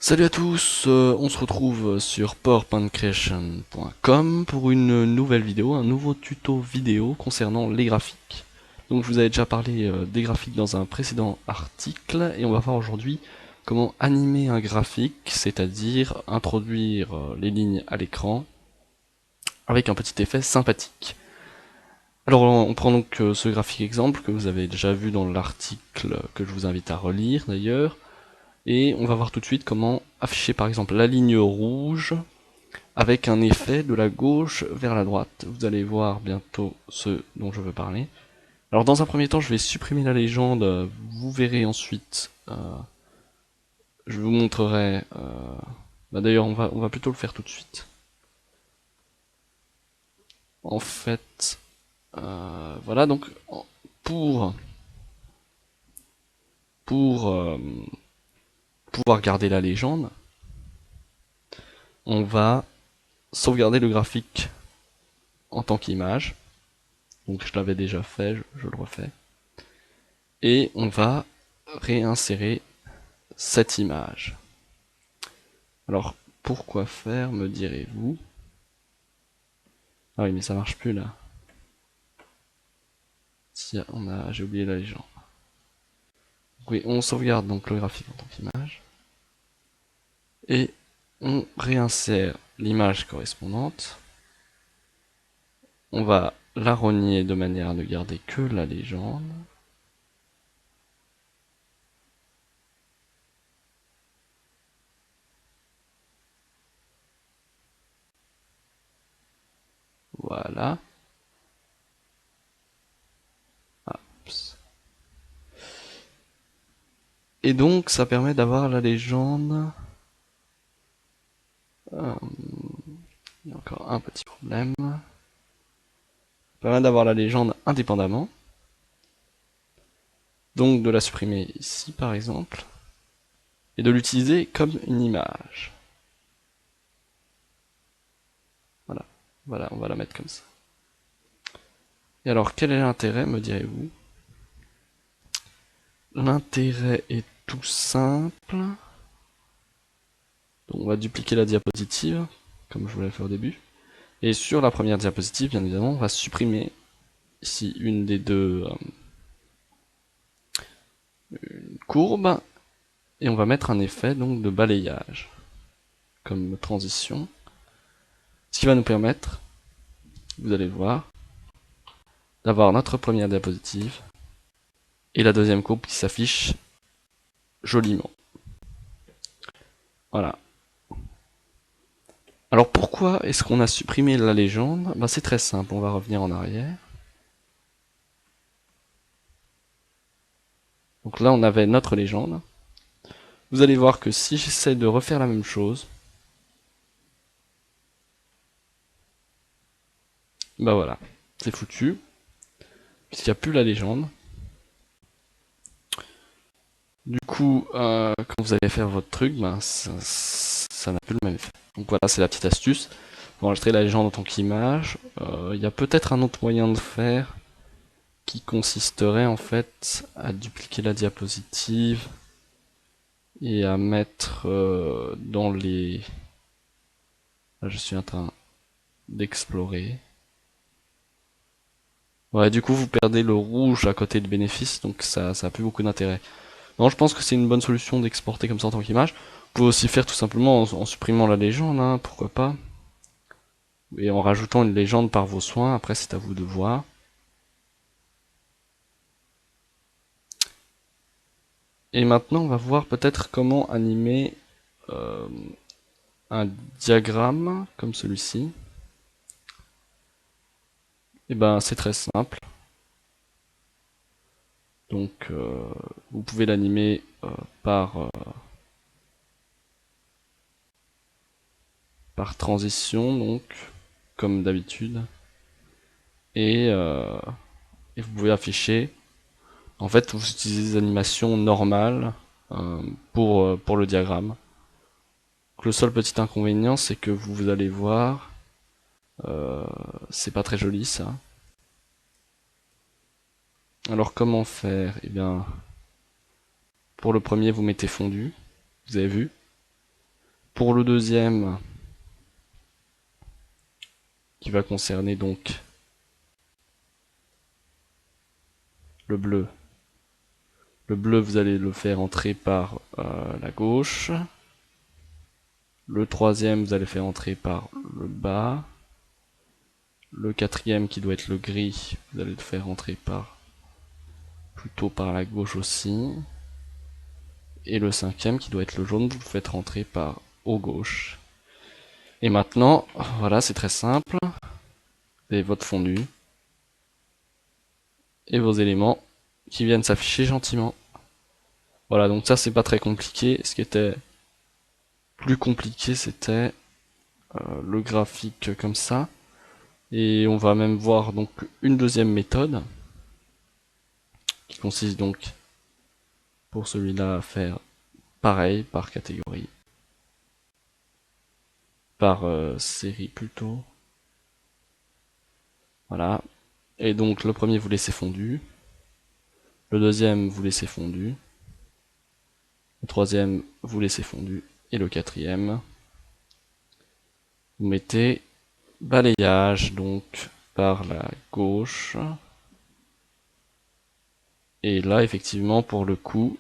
Salut à tous, on se retrouve sur powerpointcreation.com pour une nouvelle vidéo, un nouveau tuto vidéo concernant les graphiques. Donc je vous avais déjà parlé des graphiques dans un précédent article et on va voir aujourd'hui comment animer un graphique, c'est-à-dire introduire les lignes à l'écran avec un petit effet sympathique. Alors on prend donc ce graphique exemple que vous avez déjà vu dans l'article que je vous invite à relire d'ailleurs. Et on va voir tout de suite comment afficher par exemple la ligne rouge avec un effet de la gauche vers la droite. Vous allez voir bientôt ce dont je veux parler. Alors dans un premier temps je vais supprimer la légende, vous verrez ensuite, je vous montrerai, d'ailleurs on va plutôt le faire tout de suite. En fait, voilà donc pour pouvoir garder la légende, on va sauvegarder le graphique en tant qu'image. Donc je l'avais déjà fait, je le refais. Et on va réinsérer cette image. Alors pourquoi faire, me direz-vous? Ah oui, mais ça marche plus là. Si j'ai oublié la légende. Oui, on sauvegarde donc le graphique en tant qu'image. Et on réinsère l'image correspondante. On va la rogner de manière à ne garder que la légende. Voilà. Oups. Et donc ça permet d'avoir la légende. Il y a encore un petit problème. Ça permet d'avoir la légende indépendamment. Donc de la supprimer ici par exemple. Et de l'utiliser comme une image. Voilà. Voilà, on va la mettre comme ça. Et alors quel est l'intérêt, me direz-vous? L'intérêt est tout simple. Donc on va dupliquer la diapositive, comme je voulais le faire au début. Et sur la première diapositive, bien évidemment, on va supprimer ici une des deux courbes. Et on va mettre un effet donc de balayage comme transition. Ce qui va nous permettre, vous allez le voir, d'avoir notre première diapositive et la deuxième courbe qui s'affiche joliment. Voilà. Alors pourquoi est-ce qu'on a supprimé la légende? C'est très simple, on va revenir en arrière. Donc là on avait notre légende. Vous allez voir que si j'essaie de refaire la même chose, voilà, c'est foutu, puisqu'il n'y a plus la légende. Du coup, quand vous allez faire votre truc, ça n'a plus le même effet. Donc voilà, c'est la petite astuce. Pour enregistrer la légende en tant qu'image, il y a peut-être un autre moyen de faire qui consisterait en fait à dupliquer la diapositive et à mettre dans les... Là, je suis en train d'explorer. Ouais, du coup vous perdez le rouge à côté de bénéfice, donc ça a plus beaucoup d'intérêt. Non, je pense que c'est une bonne solution d'exporter comme ça en tant qu'image. Vous pouvez aussi faire tout simplement en supprimant la légende, hein, pourquoi pas. Et en rajoutant une légende par vos soins, après c'est à vous de voir. Et maintenant on va voir peut-être comment animer un diagramme comme celui-ci. Et c'est très simple. Donc vous pouvez l'animer par transition, donc comme d'habitude. Et, et vous pouvez afficher. En fait, vous utilisez des animations normales pour le diagramme. Donc, le seul petit inconvénient, c'est que vous allez voir, c'est pas très joli ça. Alors comment faire? Eh bien, pour le premier, vous mettez fondu, vous avez vu. Pour le deuxième, qui va concerner donc le bleu. Le bleu, vous allez le faire entrer par la gauche. Le troisième, vous allez faire entrer par le bas. Le quatrième, qui doit être le gris, vous allez le faire entrer plutôt par la gauche aussi. Et le cinquième, qui doit être le jaune, vous le faites rentrer par au gauche. Et maintenant, voilà, c'est très simple. Vous avez votre fondu. Et vos éléments qui viennent s'afficher gentiment. Voilà, donc ça c'est pas très compliqué. Ce qui était plus compliqué, c'était le graphique comme ça. Et on va même voir donc une deuxième méthode qui consiste donc pour celui-là à faire pareil par catégorie, par série plutôt. Voilà. Et donc le premier vous laissez fondu, le deuxième vous laissez fondu, le troisième vous laissez fondu, et le quatrième vous mettez balayage donc par la gauche. Et là effectivement pour le coup,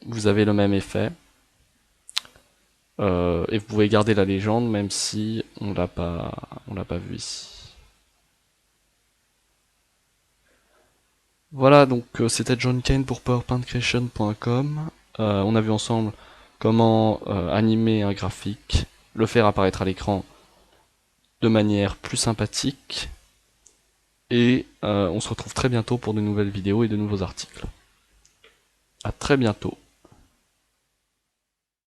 vous avez le même effet. Et vous pouvez garder la légende même si on l'a pas vu ici. Voilà, donc c'était John Kane pour PowerPointCreation.com. On a vu ensemble comment animer un graphique, le faire apparaître à l'écran de manière plus sympathique. Et on se retrouve très bientôt pour de nouvelles vidéos et de nouveaux articles. À très bientôt.